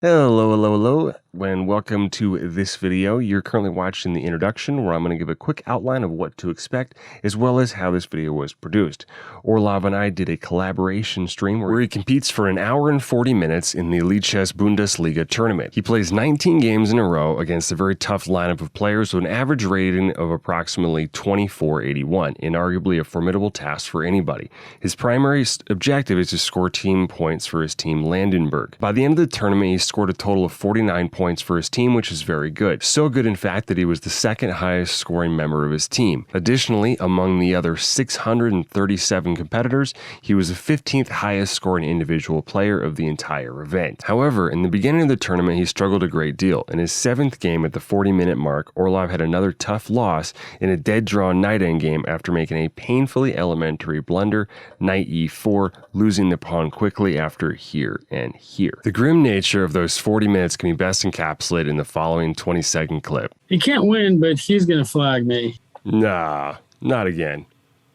Hello, and welcome to this video. You're currently watching the introduction where I'm going to give a quick outline of what to expect, as well as how this video was produced. Orlov and I did a collaboration stream where he competes for an hour and 40 minutes in the Lichess Bundesliga tournament. He plays 19 games in a row against a very tough lineup of players with an average rating of approximately 2481, inarguably a formidable task for anybody. His primary objective is to score team points for his team Landenberg. By the end of the tournament, he scored a total of 49 points for his team, which is very good. So good, in fact, that he was the second highest scoring member of his team. Additionally, among the other 637 competitors, he was the 15th highest scoring individual player of the entire event. However, in the beginning of the tournament, he struggled a great deal. In his 7th game at the 40-minute mark, Orlov had another tough loss in a dead draw knight endgame after making a painfully elementary blunder, knight e4, losing the pawn quickly after here and here. The grim nature of those 40 minutes can be best encapsulated in the following 20-second clip. He can't win, but he's going to flag me. Nah, not again.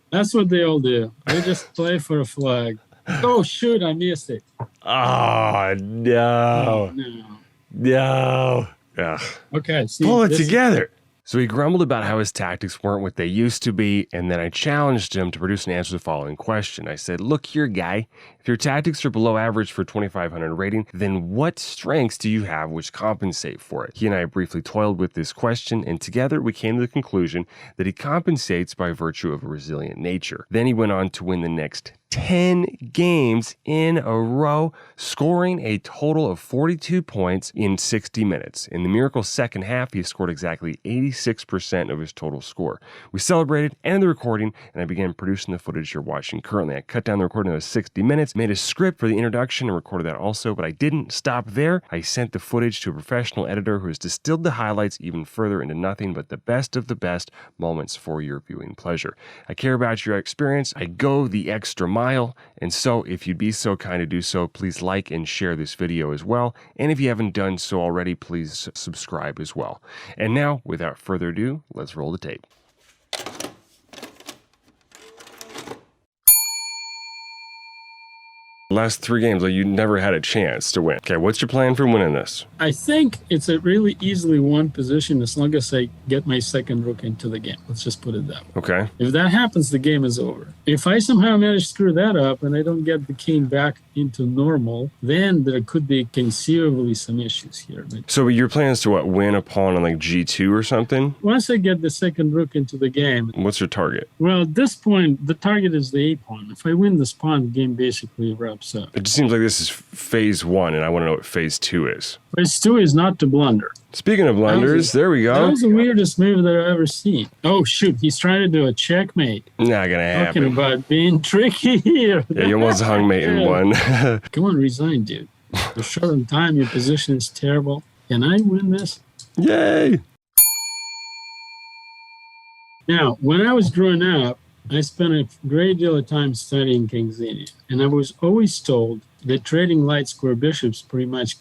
That's what they all do. They just play for a flag. Oh, shoot, I missed it. Oh, no. Oh, no. No. Ugh. Okay, see. Pull it together. So he grumbled about how his tactics weren't what they used to be, and then I challenged him to produce an answer to the following question. I said, look here, guy, if your tactics are below average for 2500 rating, then what strengths do you have which compensate for it? He and I briefly toiled with this question, and together we came to the conclusion that he compensates by virtue of a resilient nature. Then he went on to win the next 10 games in a row, scoring a total of 42 points in 60 minutes. In the miracle second half, he scored exactly 86% of his total score. We celebrated, ended the recording, and I began producing the footage you're watching currently. I cut down the recording to 60 minutes, made a script for the introduction and recorded that also, but I didn't stop there. I sent the footage to a professional editor who has distilled the highlights even further into nothing but the best of the best moments for your viewing pleasure. I care about your experience. I go the extra mile. And so if you'd be so kind to do so, please like and share this video as well. And if you haven't done so already, please subscribe as well. And now, without further ado, let's roll the tape. Last 3 games, you never had a chance to win. Okay, what's your plan for winning this? I think it's a really easily won position as long as I get my second rook into the game. Let's just put it that way. Okay. If that happens, the game is over. If I somehow manage to screw that up and I don't get the king back into normal, then there could be conceivably some issues here. But so your plan is to what, win a pawn on like g2 or something? once I get the second rook into the game, What's your target? well, at this point, the target is the a-pawn. If I win this pawn, the game basically wraps up. It just seems like this is phase 1, and I want to know what phase 2 is. Phase 2 is not to blunder. Speaking of blunders, there we go. That was the weirdest move that I've ever seen. Oh, shoot. He's trying to do a checkmate. Not gonna happen. Talking about being tricky here. Yeah, you almost hung mate in one. Come on, resign, dude. You're short on time. Your position is terrible. Can I win this? Yay! Now, when I was growing up, I spent a great deal of time studying King's Indian, and I was always told that trading light square bishops pretty much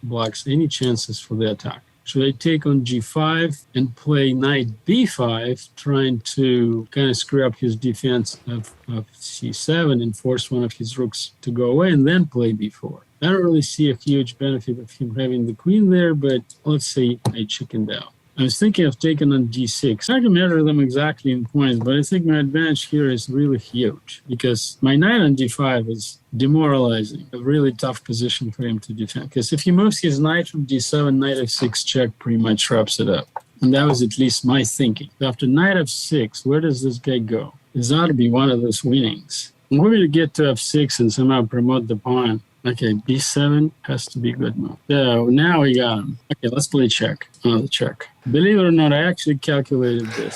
blocks any chances for the attack. Should I take on g5 and play knight b5, trying to kind of screw up his defense of c7 and force one of his rooks to go away, and then play b4? I don't really see a huge benefit of him having the queen there, but let's say I chickened out. I was thinking of taking on d6. I can measure them exactly in points, but I think my advantage here is really huge because my knight on d5 is demoralizing, a really tough position for him to defend. Because if he moves his knight from d7, knight f6 check pretty much wraps it up. And that was at least my thinking. After knight f6, where does this guy go? This ought to be one of those winnings. I'm going to get to f6 and somehow promote the pawn. Okay, b7 has to be a good move. So now we got him. Okay, let's play check. Another check. Believe it or not, I actually calculated this.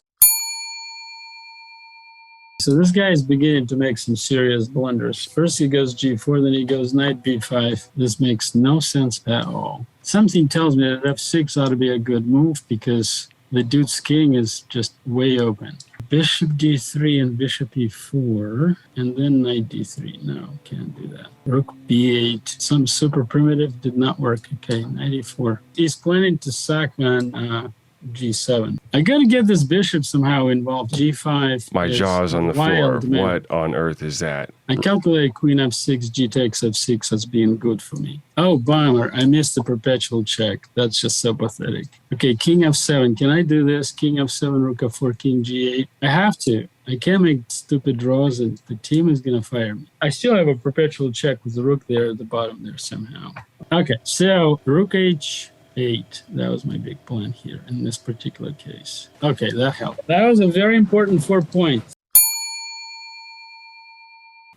So this guy is beginning to make some serious blunders. First he goes g4, then he goes knight b5. This makes no sense at all. Something tells me that f6 ought to be a good move because the dude's king is just way open. Bishop d3 and bishop e4, and then knight d3. No, can't do that. Rook b8. Some super primitive did not work. Okay, knight e4. He's planning to sack on G7. I got to get this bishop somehow involved. G5. My jaw's on the floor. Man. What on earth is that? I calculate queen f6, g takes f6 as being good for me. Oh, bummer. I missed the perpetual check. That's just so pathetic. Okay, king f7. Can I do this? King f7, rook f4, king g8. I have to. I can't make stupid draws and the team is going to fire me. I still have a perpetual check with the rook there at the bottom there somehow. Okay, so rook h8. That was my big plan here in this particular case. Okay, that helped. That was a very important 4 points.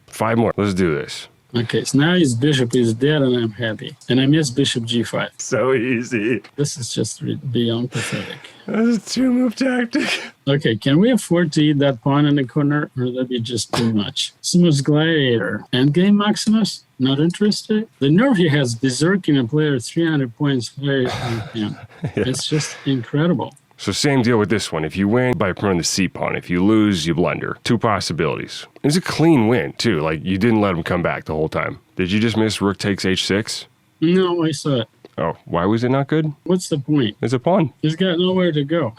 5 more. Let's do this. Okay, so now his bishop is dead and I'm happy. And I miss bishop g5. So easy. This is just beyond pathetic. That's a 2-move tactic. Okay, can we afford to eat that pawn in the corner or would that be just too much? Maximus Gladiator. Endgame Maximus? Not interested? The nerve he has berserking a player 300 points higher than him. Yeah. It's just incredible. So same deal with this one. If you win by promoting the c-pawn, if you lose, you blunder. 2 possibilities. It's a clean win, too. Like, you didn't let him come back the whole time. Did you just miss rook takes h6? No, I saw it. Oh, why was it not good? What's the point? It's a pawn. He's got nowhere to go.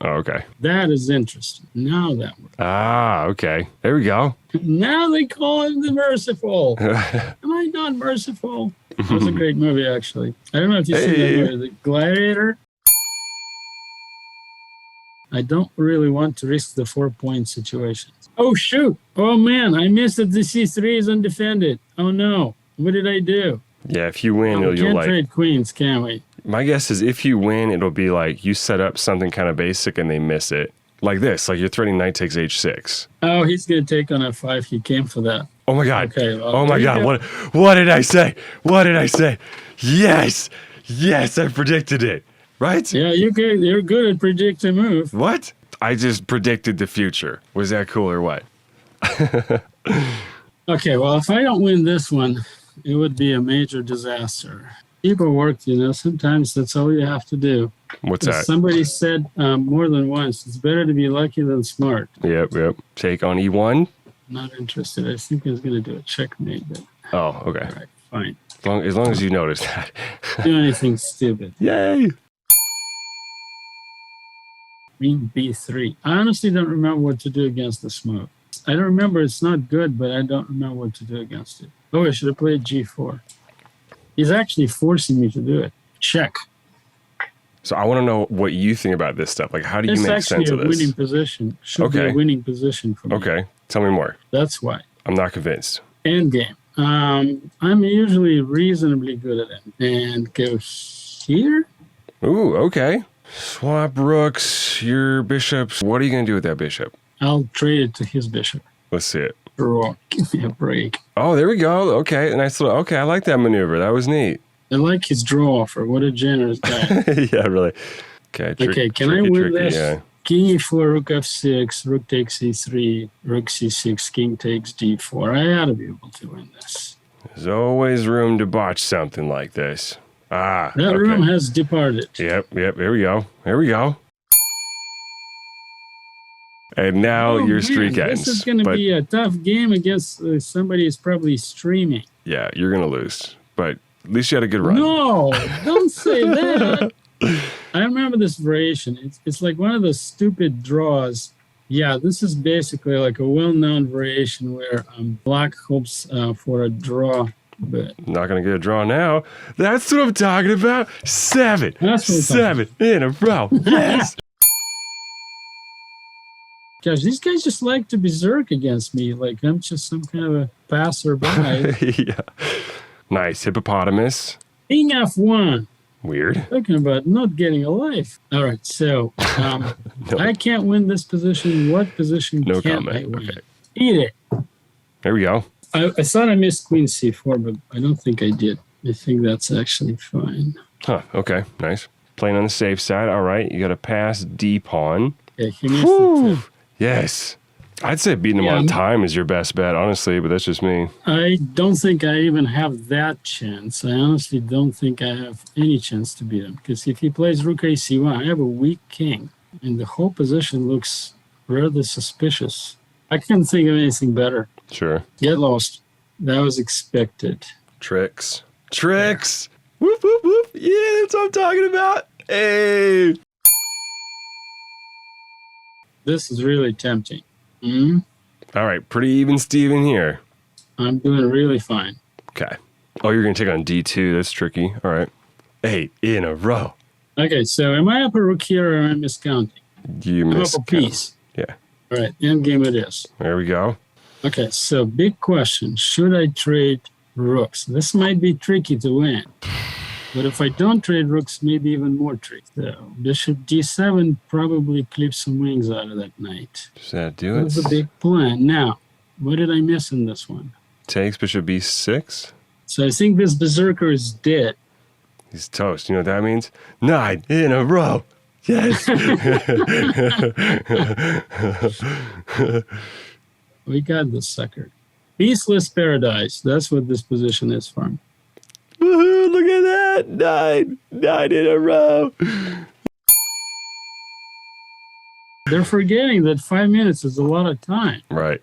Oh, okay. That is interesting. Now that works. Ah, okay. There we go. Now they call him the merciful. Am I not merciful? That was a great movie, actually. I don't know if you've seen that movie, The Gladiator. I don't really want to risk the 4-point situation. Oh, shoot. Oh, man. I missed that the c3 is undefended. Oh, no. What did I do? Yeah, if you win, We you'll can't like... trade queens, can we? My guess is if you win, it'll be like you set up something kind of basic and they miss it. Like this, like you're threatening knight takes h6. Oh, he's going to take on f5. He came for that. Oh, my God. Okay, well, oh, my God. What did I say? What did I say? Yes. Yes, I predicted it. Right? Yeah, you're good at predicting move. What? I just predicted the future. Was that cool or what? Okay, well, if I don't win this one, it would be a major disaster. People work, sometimes that's all you have to do. What's that? Somebody said more than once, it's better to be lucky than smart. Yep. Take on e1? Not interested. I think I was going to do a checkmate. But... Oh, okay. All right, fine. As long as you notice that. Do anything stupid. Yay! Queen b3. I honestly don't remember what to do against this move. I don't remember. It's not good, but I don't remember what to do against it. Oh, I should have played g4. He's actually forcing me to do it. Check. So I want to know what you think about this stuff. Like, how do you make sense of this? It's actually a winning position. Should be a winning position for me. Okay. Tell me more. That's why. I'm not convinced. Endgame. I'm usually reasonably good at it. And go here? Ooh, okay. Swap rooks, your bishops. What are you going to do with that bishop? I'll trade it to his bishop. Let's see it. Draw. Give me a break. Oh, there we go. Okay, nice little. Okay, I like that maneuver. That was neat. I like his draw offer. What a generous guy. Yeah, really. Okay, can I win this? Yeah. King e4, rook f6, rook takes e3, rook c6, king takes d4. I ought to be able to win this. There's always room to botch something like this. Ah, that room has departed. Yep. Here we go. And now your streak ends. This is going to be a tough game against somebody who's probably streaming. Yeah, you're going to lose. But at least you had a good run. No, don't say that. I remember this variation. It's like one of those stupid draws. Yeah, this is basically like a well-known variation where black hopes for a draw. But not going to get a draw now. That's what I'm talking about. 7 in a row. Yes. Gosh, these guys just like to berserk against me. Like I'm just some kind of a passerby. Yeah. Nice. Hippopotamus. King F1. Weird. Talking about not getting a life. All right, so No. I can't win this position. What position No can comment. I win? Okay. Eat it. There we go. I thought I missed queen c4, but I don't think I did. I think that's actually fine. Huh. Okay. Nice. Playing on the safe side. All right. You got to pass D pawn. Okay, he missed it too. Yes. I'd say beating him on time is your best bet, honestly, but that's just me. I don't think I even have that chance. I honestly don't think I have any chance to beat him. Because if he plays rook ac1, I have a weak king. And the whole position looks rather suspicious. I can't think of anything better. Sure. Get lost. That was expected. Tricks. Whoop, whoop, whoop. Yeah, that's what I'm talking about. Hey. This is really tempting. Hmm. All right, pretty even Steven here. I'm doing really fine. Okay. Oh, you're going to take on D2. That's tricky. All right. 8 in a row. Okay, so am I up a rook here or am I miscounting? You I'm missed. up a piece. Yeah. All right, end game it is. There we go. Okay, so big question. Should I trade rooks? This might be tricky to win. But if I don't trade rooks, maybe even more tricky. So bishop d7 probably clips some wings out of that knight. Does that do it? That's a big plan. Now, what did I miss in this one? Takes bishop b6. So I think this berserker is dead. He's toast. You know what that means? 9 in a row. Yes. We got this sucker. Peaceless paradise. That's what this position is for me. Woohoo, look at that. 9 in a row. They're forgetting that 5 minutes is a lot of time. Right.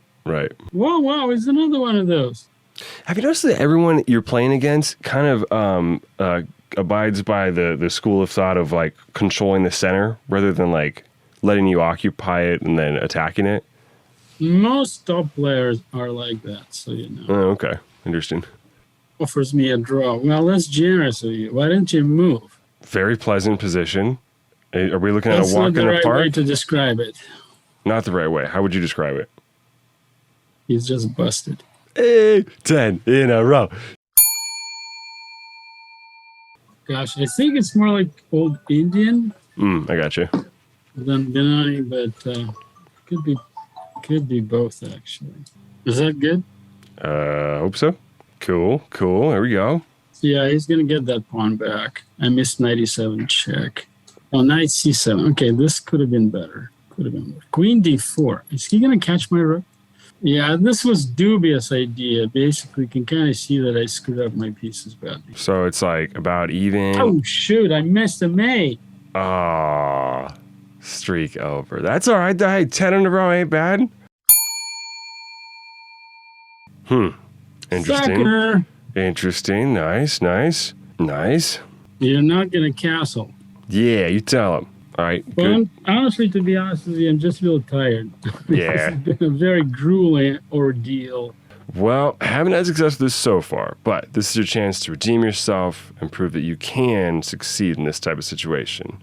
Whoa, wow, it's another one of those. Have you noticed that everyone you're playing against kind of abides by the school of thought of like controlling the center rather than like letting you occupy it and then attacking it? Most top players are like that, so you know. Oh, okay. Interesting. Offers me a draw. Well, that's generous of you. Why don't you move? Very pleasant position. Are we looking at That's a walk not in the the right park? way to describe it. Not the right way. How would you describe it? He's just busted. 10 in a row. Gosh, I think it's more like old Indian I got you. than Benoni, but could be both actually. Is that good? Hope so. Cool. There we go. Yeah, he's gonna get that pawn back. I missed 97 check. Oh, knight c7. Okay, this could have been better. Queen d4. Is he gonna catch my rook? Yeah, this was dubious idea. Basically, you can kind of see that I screwed up my pieces badly. So it's like about even. Oh shoot! I missed a mate. Ah, streak over. That's all right. Hey, 10 in a row ain't bad. Interesting. Sucker. Interesting. Nice. You're not gonna castle. Yeah, you tell him. All right, Well, good. honestly, to be honest with you, I'm just a little tired. Yeah. It's been a very grueling ordeal. Well, haven't had success with this so far, but this is your chance to redeem yourself and prove that you can succeed in this type of situation.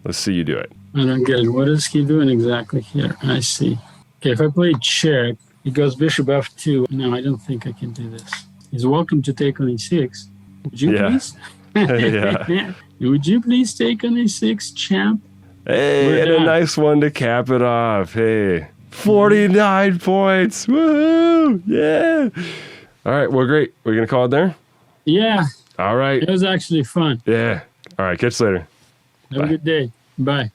Let's see you do it. I don't get it. What is he doing exactly here? I see. Okay, if I play check, he goes bishop f2. No, I don't think I can do this. He's welcome to take on e6. Would you please? Yeah. Would you please take on e6, champ? Hey, and a nice one to cap it off. Hey, 49 points. Woohoo! Yeah. All right, well, great. We're going to call it there? Yeah. All right. It was actually fun. Yeah. All right, catch you later. Have a good day. Bye.